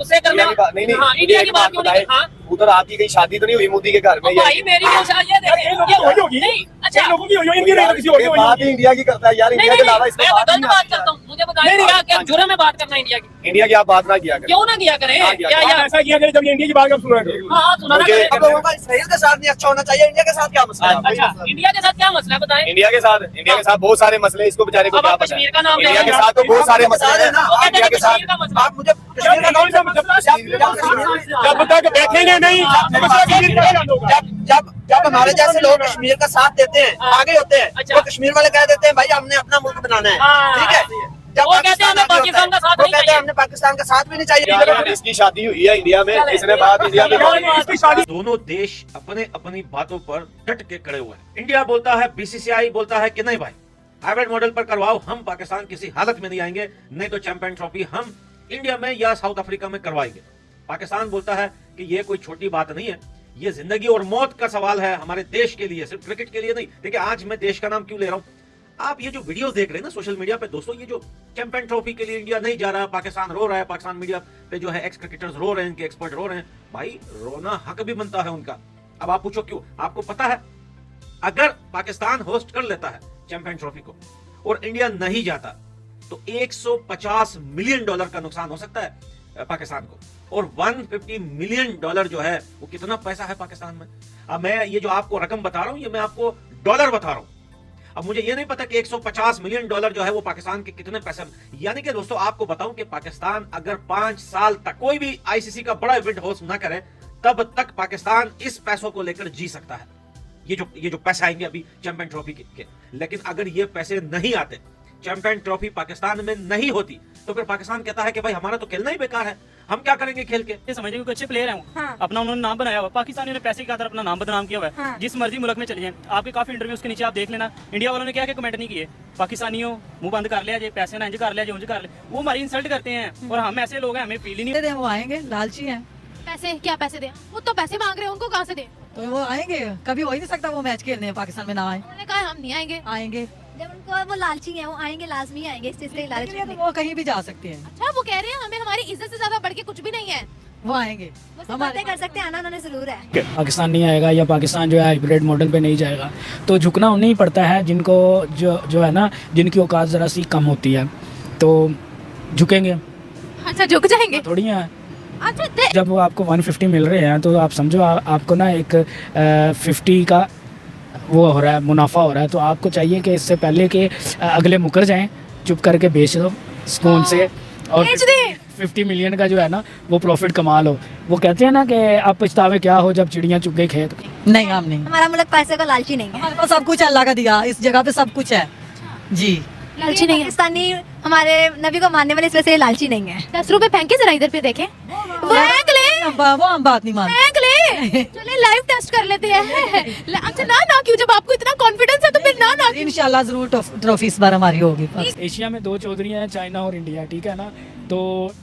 उससे करना नहीं नहीं, हाँ, इंडिया की बात क्यों नहीं? हाँ उधर आपकी कहीं शादी तो नहीं हुई मोदी के घर में? भाई मेरी क्या शादी है? यार, इन लोगों की हुई होगी। नहीं, अच्छा इन लोगों की हुई होगी, इनकी नहीं, किसी और की हुई बात होगी। ही इंडिया की करता है यार, नहीं इंडिया नहीं के अलावा इसमें मैं बात गलत नहीं बात आती करता यार। हूँ, मुझे बताइए क्या क्या जुर्म है बात करना इंडिया की? इंडिया की आप बात ना किया करें। क्यों ना किया करें? हाँ, किया क्या करें। यार ऐसा किया करे जब ये इंडिया की बात कब सुना करो। हाँ सुना ना मुझे- करें। अब लोगों का इसराइल के साथ नहीं अच्छा होना चाहिए, इंडिया के साथ क्या मसला है? अच्छा इंडिया के साथ क्या मसला है बताएं? इंडिया के साथ बहुत सारे मसले हैं, इसको बेचारे को अब क्या आप पता है? कश्मीर का नाम ले इंडिया रहे के हैं। साथ तो बहुत सारे बता मसले रहे हैं ना, वो कहते इंडिया हैं के साथ। कश्मीर का मसला। आप मुझे कश्मीर का नाम जब तक बैठेंगे नहीं मसला कश्मीर का नहीं होगा। जब हमारे जैसे लोग कश्मीर का साथ देते हैं, आगे होते हैं, अच्छा। तो कश्मीर वाले कह देते हैं भाई हमने अपना मुल्क बनाना है, हाँ। ठीक है? जब वो कहते हैं हमें आगे होता है, पाकिस्तान का साथ वो नहीं कहते हैं चाहिए। हमने पाकिस्तान का साथ भी नहीं चाहिए। यार, इसकी शादी हुई है इंडिया में, इसने बात इंडिया में बोली। इसकी शादी दोनों देश अपने अपनी बातों पर डट के खड़े हुए हैं। इंडिया बोलता है, बीसीसीआई बोलता है कि नहीं भाई हाइब्रिड मॉडल पर करवाओ, हम पाकिस्तान किसी हालत में नहीं आएंगे, नहीं तो चैंपियन ट्रॉफी हम इंडिया में या साउथ अफ्रीका में करवाएंगे। पाकिस्तान बोलता है कि ये कोई छोटी बात नहीं है, ये जिंदगी और मौत का सवाल है हमारे देश के लिए, सिर्फ क्रिकेट के लिए नहीं। देखिए आज मैं देश का नाम क्यों ले रहा हूं, आप ये जो वीडियोस देख रहे हैं ना सोशल मीडिया पे दोस्तों, ये जो चैंपियन ट्रॉफी के लिए इंडिया नहीं जा रहा, पाकिस्तान रो रहा है, पाकिस्तान मीडिया पे जो है एक्स क्रिकेटर्स रो रहे हैं, इनके एक्सपर्ट रो रहे हैं, भाई रोना हक भी बनता है उनका। अब आप पूछो क्यों? आपको पता है अगर पाकिस्तान होस्ट कर लेता है चैंपियन ट्रॉफी को और इंडिया नहीं जाता तो $150 मिलियन का नुकसान हो सकता है पाकिस्तान को, और $150 मिलियन जो है वो कितना पैसा है पाकिस्तान में। अब मैं ये जो आपको रकम बता रहा हूं ये मैं आपको डॉलर बता रहा हूं। अब मुझे ये नहीं पता कि $150 मिलियन जो है वो पाकिस्तान के कितने पैसे, यानी कि दोस्तों आपको बताऊं कि पाकिस्तान अगर 5 साल तक कोई भी आईसीसी का बड़ा इवेंट होस्ट ना करे तब तक पाकिस्तान इस पैसों को लेकर जी सकता है। ये जो पैसे आएंगे अभी चैंपियन ट्रॉफी के, लेकिन अगर ये पैसे नहीं आते, चैंपियन ट्रॉफी पाकिस्तान में नहीं होती, तो फिर पाकिस्तान कहता है कि भाई हमारा तो खेलना ही बेकार है, हम क्या करेंगे खेल के। ये समझिए कि अच्छे प्लेयर हैं वो। हाँ। अपना उन्होंने नाम बनाया हुआ, पाकिस्तानियों ने पैसे की खातिर अपना नाम बदनाम किया हुआ है। हाँ। जिस मर्जी मुल्क में चले जाएं, आपके काफी इंटरव्यूज के नीचे आप देख लेना, इंडिया वालों ने क्या क्या कमेंट नहीं किए, पाकिस्तानियों मुंह बंद कर लिया, पैसे ना इंज कर लिया, कर ले, वो हमारी इंसल्ट करते हैं। और हम ऐसे लोग हैं, हमें फील ही नहीं। वो आएंगे, लालची हैं पैसे क्या पैसे दे? वो तो पैसे मांग रहे हैं, उनको कहाँ से दे? तो वो आएंगे, कभी हो ही नहीं सकता वो मैच खेलने पाकिस्तान में ना आए। उन्होंने कहा हम नहीं आएंगे। आएंगे जब उनको वो लालची हैं, वो आएंगे लाजमी आएंगे, इस चीज के लालच लेकिन वो कहीं भी जा सकते हैं, अच्छा वो कह रहे हैं हमें हमारी इज्जत से ज्यादा बढ़ के कुछ भी नहीं है। वो आएंगे। वो सिर्फ बातें कर सकते हैं, आना उन्होंने जरूर है। पाकिस्तान नहीं आएगा या पाकिस्तान जो है हाइब्रिड मॉडल पे नहीं जाएगा तो झुकना उन्हें ही पड़ता है जिनको जो है ना, जिनकी औकात ज़रा सी कम होती है तो झुकेंगे, अच्छा झुक जाएंगे थोड़ी है। अच्छा जब वो आपको 150 मिल रहे हैं तो आप समझो आपको ना एक 50 का वो हो रहा है, मुनाफा हो रहा है, तो आपको चाहिए कि इससे पहले कि अगले मुकर जाएं, चुप करके बेच दो सुकून से, और बेच दे। 50 मिलियन का जो है ना वो प्रॉफिट कमा लो। वो कहते हैं ना कि आप पछतावे क्या हो जब चिड़ियाँ चुग गई खेत। नहीं, हम नहीं, हमारा मुल्क पैसे का लालची नहीं है। हमारे पास सब कुछ अल्लाह का दिया, इस जगह पे सब कुछ है जी। लालची नहीं है। पाकिस्तानी हमारे नबी को मानने वाले इस वजह से लालची नहीं है। 10 रुपए फेंके जरा इधर पे देखें, फेंक ले, वो हम बात नहीं मानते। फेंक ले, चले लाइव टेस्ट कर लेते हैं। अच्छा ना क्यों, जब आपको इतना कॉन्फिडेंस है तो फिर ना क्यों? इंशाल्लाह जरूर ट्रॉफी इस बार हमारी होगी। एशिया में 2 चौधरी हैं, चाइना और इंडिया, ठीक है ना। तो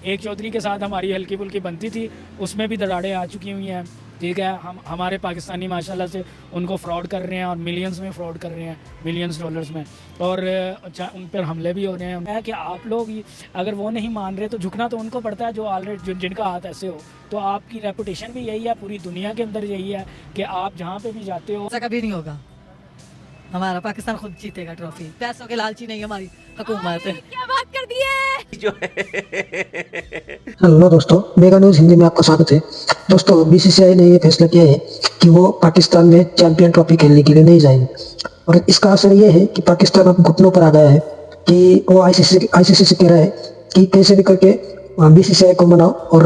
एक चौधरी के साथ हमारी हल्की फुल्की बनती थी, उसमें भी दरारें आ चुकी हुई हैं, ठीक है। हमारे पाकिस्तानी माशाल्लाह से उनको फ्रॉड कर रहे हैं और मिलियंस में फ्रॉड कर रहे हैं, $मिलियंस में, और उन पर हमले भी हो रहे हैं। है कि आप लोग अगर वो नहीं मान रहे तो झुकना तो उनको पड़ता है जो ऑलरेडी जिनका हाथ ऐसे हो। तो आपकी रेपुटेशन भी यही है, पूरी दुनिया के अंदर यही है कि आप जहाँ पे भी जाते हो। ऐसा कभी नहीं होगा, हमारा पाकिस्तान खुद जीतेगा ट्रॉफी, पैसों के लालची नहीं हमारी हुकूमत है। क्या बात कर दी है। जो है हेलो दोस्तों, मेगा न्यूज हिंदी में आपका स्वागत है। दोस्तों बीसीसीआई ने ये फैसला किया है कि वो पाकिस्तान में चैंपियन ट्रॉफी खेलने के लिए नहीं जाएंगे, और इसका असर ये है कि पाकिस्तान अब घुटनों पर आ गया है कि वो आईसीसी से कह रहा है कि कैसे भी करके बीसीसीआई को मनाओ और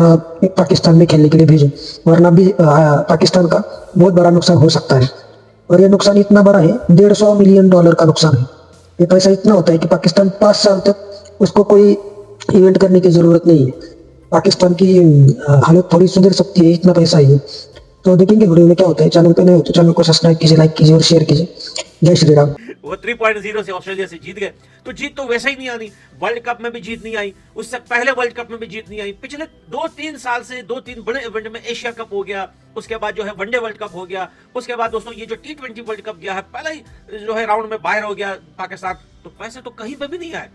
पाकिस्तान में खेलने के लिए भेजो, वरना भी पाकिस्तान का बहुत बड़ा नुकसान हो सकता है। और ये नुकसान इतना बड़ा है, $150 मिलियन का नुकसान है। ये पैसा इतना होता है कि पाकिस्तान 5 साल तक उसको कोई इवेंट करने की जरूरत नहीं है। पाकिस्तान की हालत थोड़ी सुधर सकती है, इतना पैसा ही है। तो देखेंगे वीडियो में क्या होता है। चैनल पे नए हो तो चैनल को सब्सक्राइब कीजिए, लाइक कीजिए और शेयर कीजिए। जय श्री राम। वो 3.0 से ऑस्ट्रेलिया से जीत गए, तो जीत तो वैसे ही नहीं आनी। वर्ल्ड कप में भी जीत नहीं आई, उससे पहले वर्ल्ड कप में भी जीत नहीं आई। पिछले 2-3 साल से 2-3 बड़े इवेंट में एशिया कप हो गया, उसके बाद जो है वनडे वर्ल्ड कप हो गया, उसके बाद दोस्तों ये जो T20 वर्ल्ड कप गया है, पहले ही जो है राउंड में बाहर हो गया पाकिस्तान। तो पैसे तो कहीं पे भी नहीं आए।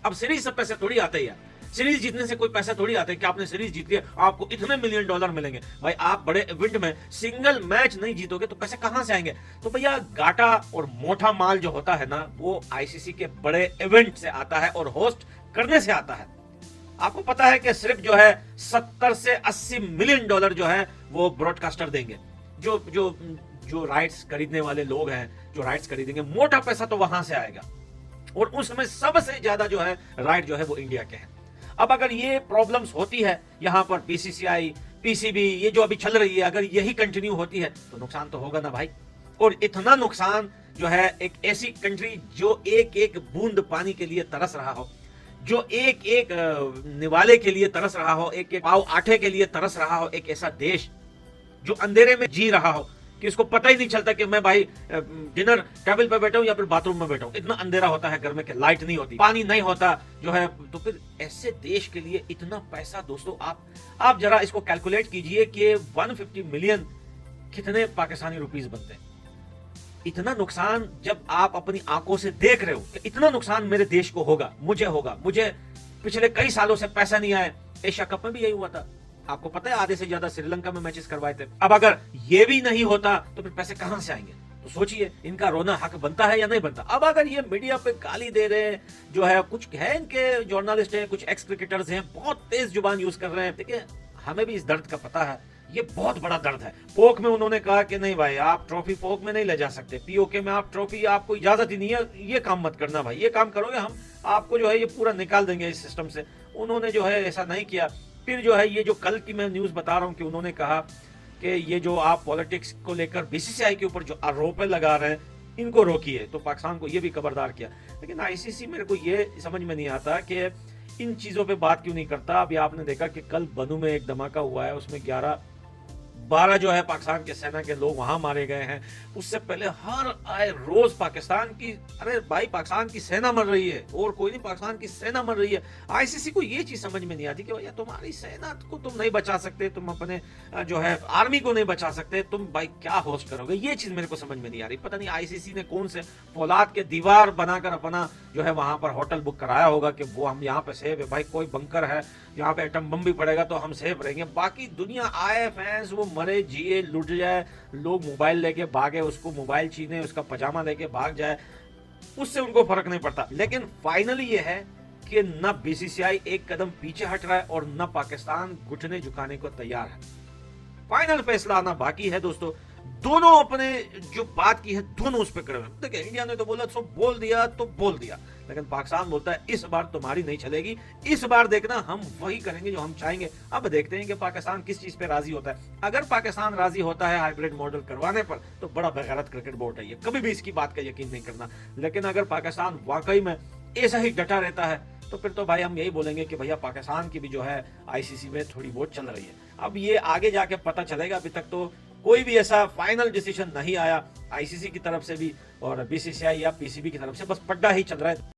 अब सीरीज से पैसे थोड़ी आते ही है, सीरीज जीतने से कोई पैसा थोड़ी आता है कि आपने सीरीज जीत लिया आपको इतने मिलियन डॉलर मिलेंगे। भाई आप बड़े इवेंट में सिंगल मैच नहीं जीतोगे तो पैसे कहां से आएंगे। तो भैया घाटा और मोटा माल जो होता है ना वो आईसीसी के बड़े इवेंट से आता है और होस्ट करने से आता है। आपको पता है कि सिर्फ जो है 70 से 80 मिलियन डॉलर जो है वो ब्रॉडकास्टर देंगे। जो जो जो राइट्स खरीदने वाले लोग हैं जो राइट्स खरीदेंगे, मोटा पैसा तो वहां से आएगा और उसमें सबसे ज्यादा जो है राइट जो है वो इंडिया के हैं। अब अगर ये प्रॉब्लम्स होती है यहाँ पर बीसीसीआई पीसीबी ये जो अभी चल रही है, अगर यही कंटिन्यू होती है तो नुकसान तो होगा ना भाई। और इतना नुकसान जो है एक ऐसी कंट्री जो एक एक बूंद पानी के लिए तरस रहा हो, जो एक एक निवाले के लिए तरस रहा हो, एक एक पाव आटे के लिए तरस रहा हो, एक ऐसा देश जो अंधेरे में जी रहा हो कि इसको पता ही नहीं चलता कि मैं भाई डिनर टेबल पे बैठा हूं या फिर बाथरूम में बैठा हूं। इतना अंधेरा होता है घर में कि लाइट नहीं होती, पानी नहीं होता जो है। तो फिर ऐसे देश के लिए इतना पैसा दोस्तों आप जरा इसको कैलकुलेट कीजिए कि 150 मिलियन कितने पाकिस्तानी रुपीस बनते हैं। इतना नुकसान जब आप अपनी आंखों से देख रहे हो कि इतना नुकसान मेरे देश को होगा, मुझे पिछले कई सालों से पैसा नहीं आया। एशिया कप में भी यही हुआ था, आपको पता है आधे से ज्यादा श्रीलंका में मैचेस करवाए थे। अब अगर ये भी नहीं होता तो फिर पैसे कहां से आएंगे। तो सोचिए इनका रोना हक बनता है या नहीं बनता। अब अगर ये मीडिया पे गाली दे रहे हैं जो है, कुछ है इनके जर्नलिस्ट हैं, कुछ एक्स क्रिकेटर्स हैं, बहुत तेज जुबान यूज कर रहे हैं। देखिए हमें भी इस दर्द का पता है, ये बहुत बड़ा दर्द है। पोक में उन्होंने कहा कि नहीं भाई आप ट्रॉफी पोक में नहीं ले जा सकते, पीओके में आप ट्रॉफी आपको इजाजत ही नहीं है, ये काम मत करना भाई। ये काम करोगे हम आपको जो है ये पूरा निकाल देंगे इस सिस्टम से। उन्होंने जो है ऐसा नहीं किया। फिर जो है ये जो कल की मैं न्यूज बता रहा हूं कि उन्होंने कहा कि ये जो आप पॉलिटिक्स को लेकर बीसीसीआई के ऊपर जो आरोप लगा रहे हैं इनको रोकिए। तो पाकिस्तान को ये भी खबरदार किया। लेकिन आईसीसी मेरे को ये समझ में नहीं आता कि इन चीजों पे बात क्यों नहीं करता। अभी आपने देखा कि कल बनू में एक धमाका हुआ है, उसमें 12 जो है पाकिस्तान के सेना के लोग वहां मारे गए हैं। उससे पहले हर आए रोज पाकिस्तान की, अरे भाई पाकिस्तान की सेना मर रही है और कोई नहीं, पाकिस्तान की सेना मर रही है। आईसीसी को ये चीज समझ में नहीं आती कि भैया तुम्हारी सेना को तुम नहीं बचा सकते, तुम अपने जो है आर्मी को नहीं बचा सकते, तुम भाई क्या होस्ट करोगे। ये चीज मेरे को समझ में नहीं आ रही। पता नहीं आईसीसी ने कौन से फौलाद के दीवार बनाकर अपना जो है वहां पर होटल बुक कराया होगा कि वो हम यहाँ पे सेफ है। भाई कोई बंकर है यहाँ पे एटम बम भी पड़ेगा तो हम सेफ रहेंगे, बाकी दुनिया आए फैंस वो मरे जिए लुट जाए, लोग मोबाइल लेके भागे, उसको मोबाइल छीने, उसका पजामा लेके भाग जाए, उससे उनको फर्क नहीं पड़ता। लेकिन फाइनली ये है कि न बीसीसीआई एक कदम पीछे हट रहा है और न पाकिस्तान घुटने झुकाने को तैयार है। फाइनल फैसला आना बाकी है दोस्तों। दोनों अपने जो बात की है दोनों उस पर खड़े हुए। देखिए इंडिया ने तो बोला सो बोल दिया तो बोल दिया, लेकिन पाकिस्तान बोलता है इस बार तुम्हारी नहीं चलेगी, इस बार देखना हम वही करेंगे जो हम चाहेंगे। अब देखते हैं कि पाकिस्तान किस चीज पे राजी होता है। अगर पाकिस्तान राजी होता है हाइब्रिड मॉडल करवाने पर तो बड़ा बेगैरत क्रिकेट बोर्ड है, ये कभी भी इसकी बात का यकीन नहीं करना। लेकिन अगर पाकिस्तान वाकई में ऐसा ही डटा रहता है तो फिर तो भाई हम यही बोलेंगे कि भैया पाकिस्तान की भी जो है आईसीसी में थोड़ी बहुत चल रही है। अब ये आगे जाके पता चलेगा, अभी तक तो कोई भी ऐसा फाइनल डिसीजन नहीं आया आईसीसी की तरफ से भी और बीसीसीआई या पीसीबी की तरफ से, बस पड्डा ही चल रहा है।